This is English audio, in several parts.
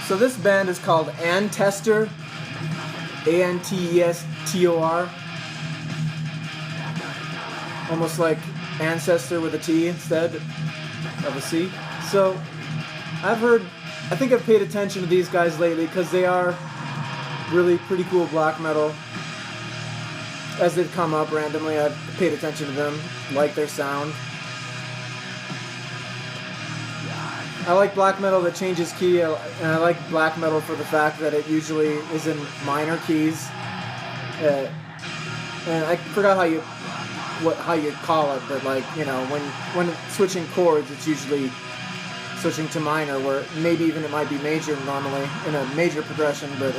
So this band is called Antestor, Antestor, almost like ancestor with a T instead of a C. So I think I've paid attention to these guys lately because they are really pretty cool black metal. As they've come up randomly, I've paid attention to them, like their sound. I like black metal that changes key, and I like black metal for the fact that it usually is in minor keys. And I forgot how you call it, but like, you know, when switching chords, it's usually switching to minor, where maybe even it might be major normally in a major progression, but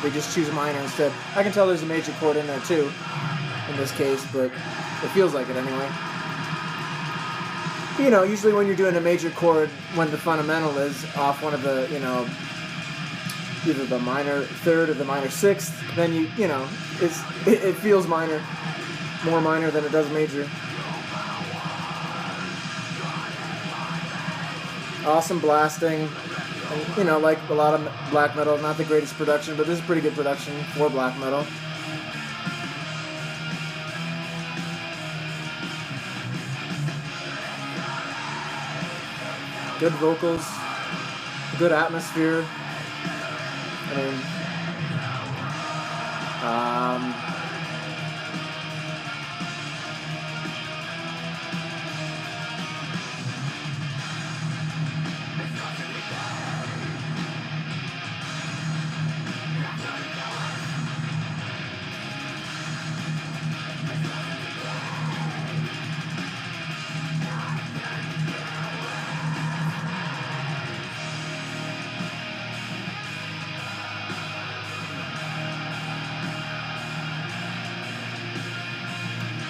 they just choose minor instead. I can tell there's a major chord in there too, in this case, but it feels like it anyway. You know, usually when you're doing a major chord, when the fundamental is off one of the, you know, either the minor third or the minor sixth, then you know, it feels minor, more minor than it does major. Awesome blasting, and, you know, like a lot of black metal, not the greatest production, but this is pretty good production for black metal. Good vocals, good atmosphere. I mean,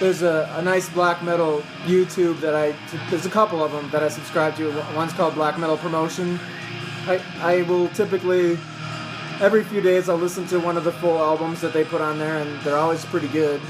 there's a nice black metal YouTube that there's a couple of them that I subscribe to. One's called Black Metal Promotion. I will typically, every few days, I'll listen to one of the full albums that they put on there, and they're always pretty good.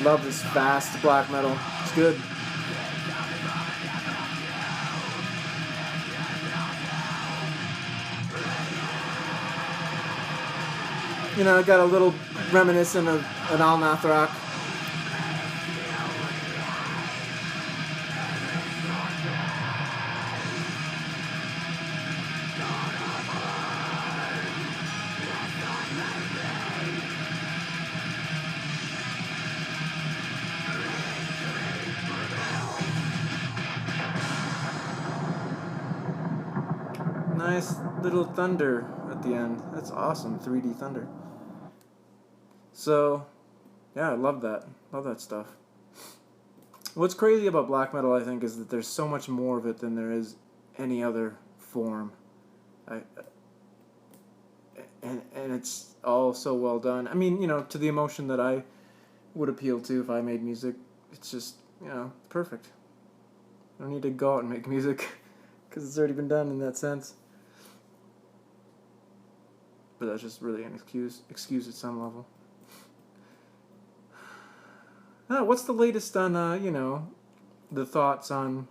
Love this fast black metal. It's good. You know, I got a little reminiscent of an Al Nath rock. Nice little thunder at the end. That's awesome, 3D thunder. So, yeah, I love that. Love that stuff. What's crazy about black metal, I think, is that there's so much more of it than there is any other form. And it's all so well done. I mean, you know, to the emotion that I would appeal to if I made music, it's just, you know, perfect. I don't need to go out and make music because it's already been done in that sense. But that's just really an excuse at some level. What's the latest on, you know, the thoughts on...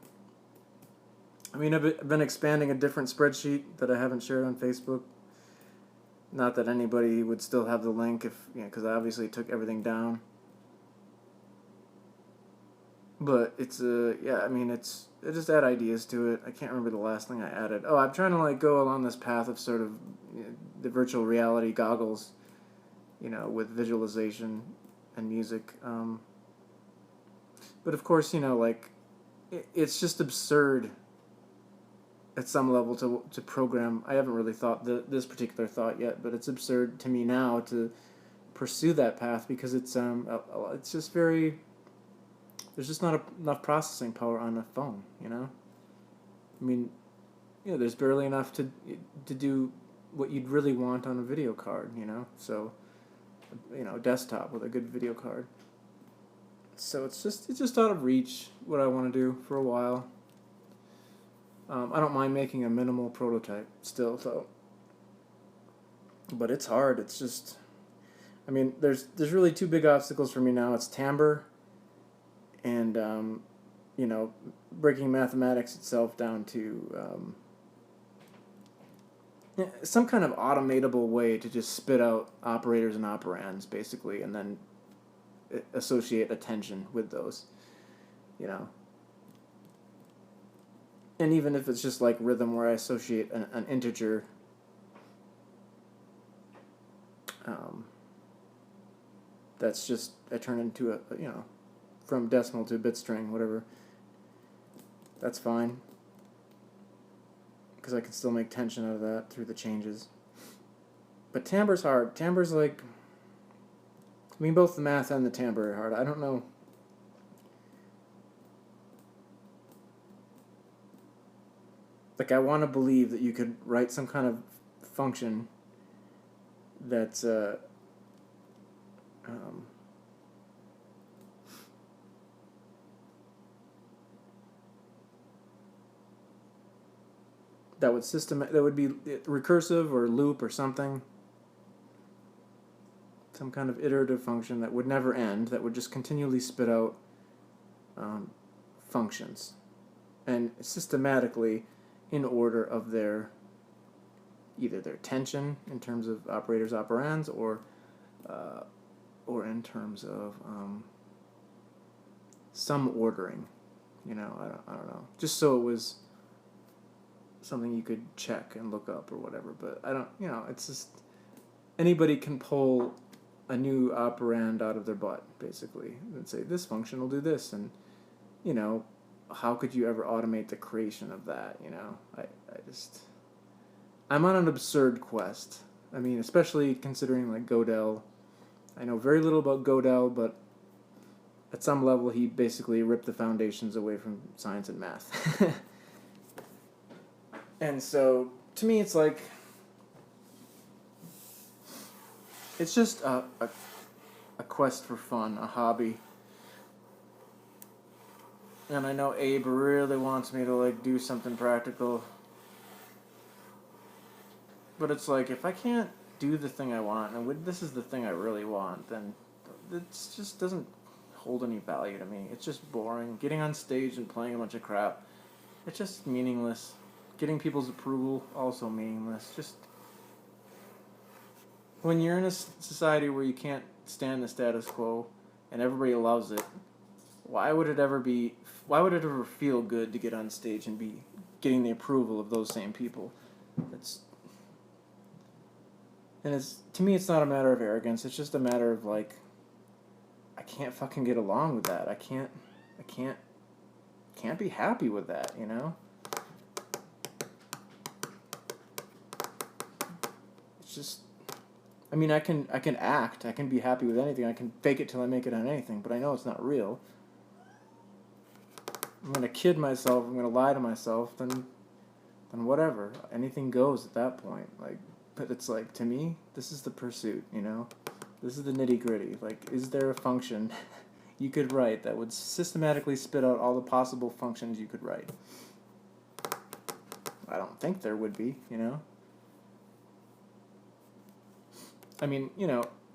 I mean, I've been expanding a different spreadsheet that I haven't shared on Facebook. Not that anybody would still have the link, if, you know, because I obviously took everything down. But it's, yeah, I mean, I just add ideas to it. I can't remember the last thing I added. Oh, I'm trying to, like, go along this path of sort of, you know, the virtual reality goggles, you know, with visualization and music. But of course, you know, like, it's just absurd at some level to program. I haven't really thought this particular thought yet, but it's absurd to me now to pursue that path because it's just very... There's just not enough processing power on a phone, you know? I mean, you know, there's barely enough to do what you'd really want on a video card, you know? So desktop with a good video card. So it's just out of reach what I want to do for a while. I don't mind making a minimal prototype still, though. But it's hard. It's just, I mean, there's really two big obstacles for me now. It's timbre and breaking mathematics itself down to some kind of automatable way to just spit out operators and operands, basically, and then associate attention with those, And even if it's just like rhythm where I associate an integer, that's just, I turn into from decimal to bit string, whatever. That's fine. Because I can still make tension out of that through the changes. But timbre's hard. Timbre's like, I mean, both the math and the timbre are hard. I don't know. Like, I want to believe that you could write some kind of function that's that would be recursive or loop or something. Some kind of iterative function that would never end, that would just continually spit out functions, and systematically in order of either their tension in terms of operators operands, or in terms of some ordering. I don't know. Just so it was something you could check and look up or whatever. But I don't. It's just anybody can pull a new operand out of their butt, basically, and say this function will do this, and how could you ever automate the creation of that? I'm on an absurd quest. I mean, especially considering like Gödel. I know very little about Gödel, but at some level he basically ripped the foundations away from science and math. And so to me it's like, it's just a quest for fun, a hobby. And I know Abe really wants me to like do something practical. But it's like, if I can't do the thing I want, and this is the thing I really want, then it just doesn't hold any value to me. It's just boring. Getting on stage and playing a bunch of crap, it's just meaningless. Getting people's approval, also meaningless. Just when you're in a society where you can't stand the status quo and everybody loves it, why would it ever feel good to get on stage and be getting the approval of those same people? To me, it's not a matter of arrogance. It's just a matter of like, I can't fucking get along with that. I can't be happy with that, It's just, I mean, I can act. I can be happy with anything. I can fake it till I make it on anything, but I know it's not real. I'm gonna kid myself. I'm gonna lie to myself. Then whatever. Anything goes at that point. Like, but it's like, to me, this is the pursuit. This is the nitty gritty. Like, is there a function you could write that would systematically spit out all the possible functions you could write? I don't think there would be. I mean,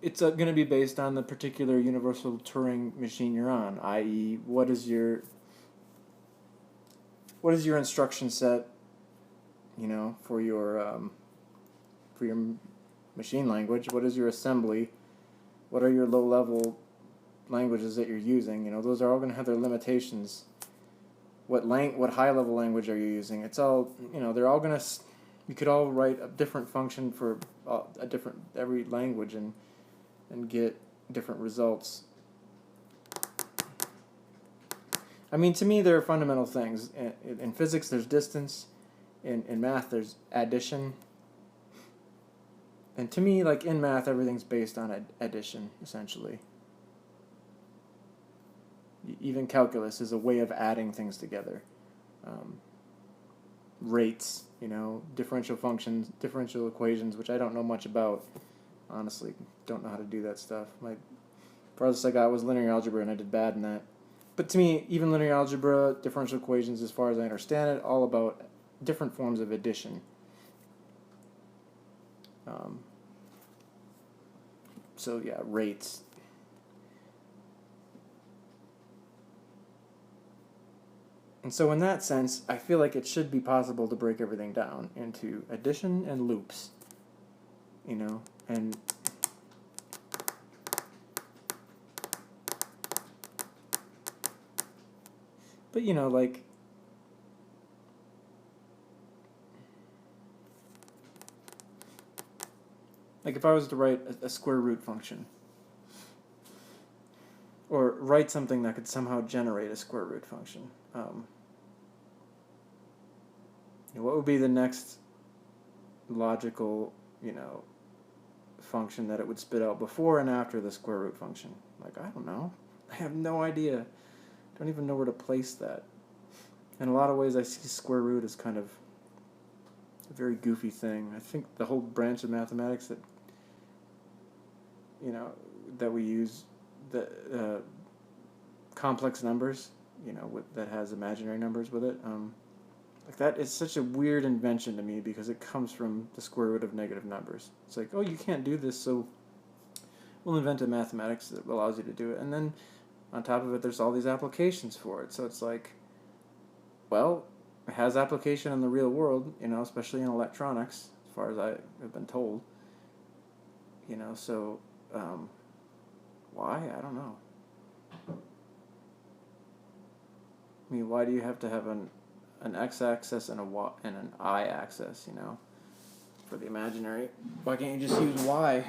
it's going to be based on the particular universal Turing machine you're on, i.e., what is your instruction set, for your machine language? What is your assembly? What are your low-level languages that you're using? Those are all going to have their limitations. What high-level language are you using? It's all, they're all going to. You could all write a different function for every language and get different results. I mean, to me, there are fundamental things. In physics, there's distance. In math, there's addition. And to me, like in math, everything's based on addition, essentially. Even calculus is a way of adding things together. Rates, differential functions, differential equations, which I don't know much about. honestly don't know how to do that stuff. My farthest I got was linear algebra, and I did bad in that. But to me, even linear algebra, differential equations, as far as I understand it, all about different forms of addition. Um, so yeah, rates. And so in that sense, I feel like it should be possible to break everything down into addition and loops, you know, and but you know, like if I was to write a square root function, or write something that could somehow generate a square root function, what would be the next logical, function that it would spit out before and after the square root function? Like, I don't know. I have no idea. Don't even know where to place that. In a lot of ways, I see square root as kind of a very goofy thing. I think the whole branch of mathematics that, that we use, the complex numbers, that has imaginary numbers with it, like that is such a weird invention to me because it comes from the square root of negative numbers. It's like, oh, you can't do this, so we'll invent a mathematics that allows you to do it. And then on top of it, there's all these applications for it. So it's like, well, it has application in the real world, especially in electronics, as far as I have been told. So why? I don't know. I mean, why do you have to have an x-axis and an y-axis, for the imaginary? Why can't you just use y?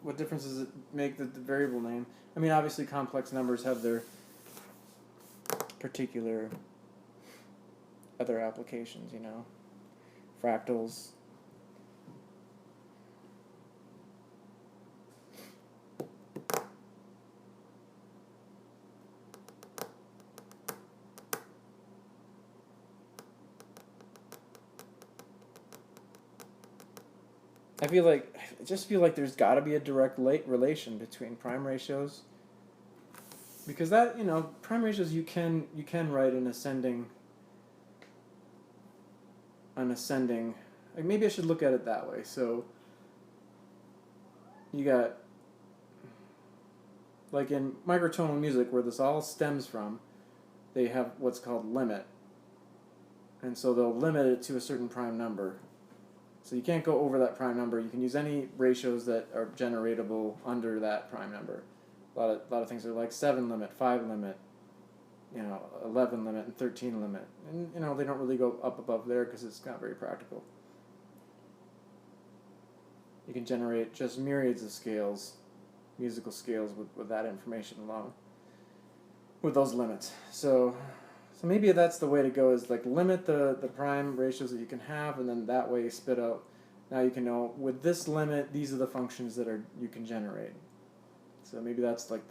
What difference does it make the variable name? I mean, obviously complex numbers have their particular other applications, fractals. I just feel like there's got to be a direct relation between prime ratios, because that, prime ratios you can write an ascending, like maybe I should look at it that way. So you got, like in microtonal music where this all stems from, they have what's called limit, and so they'll limit it to a certain prime number. So you can't go over that prime number. You can use any ratios that are generatable under that prime number. A lot of things are like 7 limit, 5 limit, 11 limit, and 13 limit. And, they don't really go up above there because it's not very practical. You can generate just myriads of scales, musical scales, with that information alone, with those limits. So maybe that's the way to go, is like limit the prime ratios that you can have, and then that way you spit out, now you can know with this limit, these are the functions that you can generate. So maybe that's like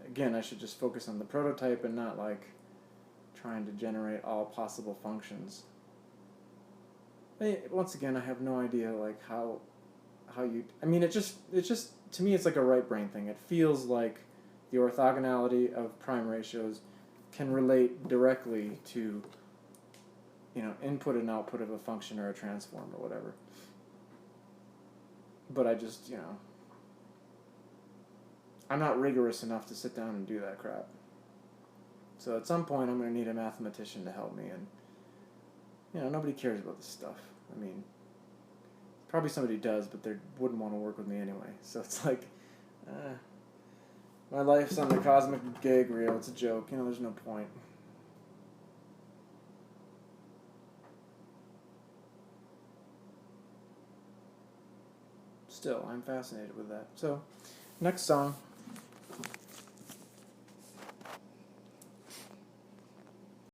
again, I should just focus on the prototype and not like trying to generate all possible functions. Once again, I have no idea like how you, I mean, it just to me it's like a right brain thing. It feels like the orthogonality of prime ratios can relate directly to, input and output of a function or a transform or whatever. But I just, I'm not rigorous enough to sit down and do that crap. So at some point I'm going to need a mathematician to help me, and, nobody cares about this stuff. I mean, probably somebody does, but they wouldn't want to work with me anyway. So it's like, my life's on the cosmic gag reel. It's a joke. There's no point. Still, I'm fascinated with that. So, next song.